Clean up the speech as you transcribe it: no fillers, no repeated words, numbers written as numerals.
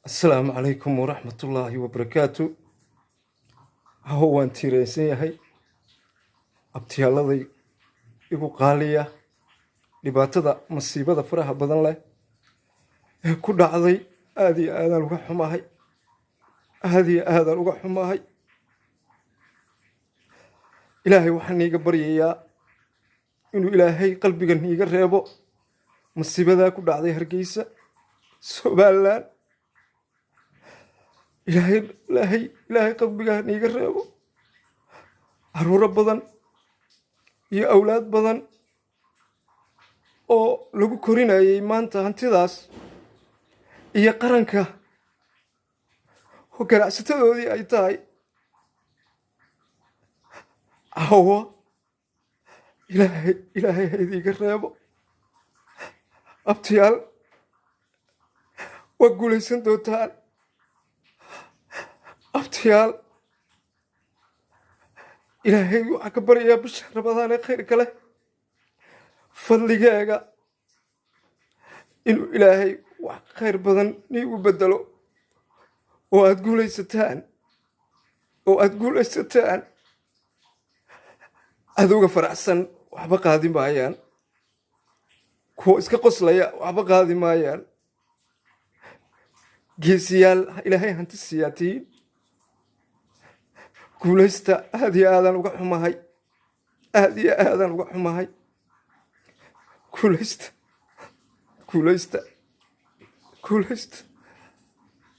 السلام عليكم ورحمة الله وبركاته. هو أنت رئيسي هاي أبتي الله ذي يقول قالية لبعض مصيبة فرح بدن له كل عضي هذه هذا الوجه ما هي هذا الوجه ما هي إلهي وحني قبرية إنه إلهي قلبي جني قريبه مصيبة ذا كل عضي هرجيسة سبحان إلهي قلبي جني قريبه عرور بدن يا أولاد بدن oo lagu korinayay maanta hantidaas iyo qaranka oo ganacsatadoodii ay tahay awo ilaahay idiga reebo abtiyaal waa guulaysan doontaan abtiyaal ilaahay waxaa ka baryayaa bisha Ramadaan ee khayrka leh fadligaaga inuu ilaahay wax khayr badan niigu bedelo oo aad guulaysataan adooga faraxsan waxba qaadi maayaan kuwa iska qoslaya waxba qaadi maayaan geesiyaal ilaahay hanti siyaatiin guulaysta aad iyo aadan uga xumahay كولست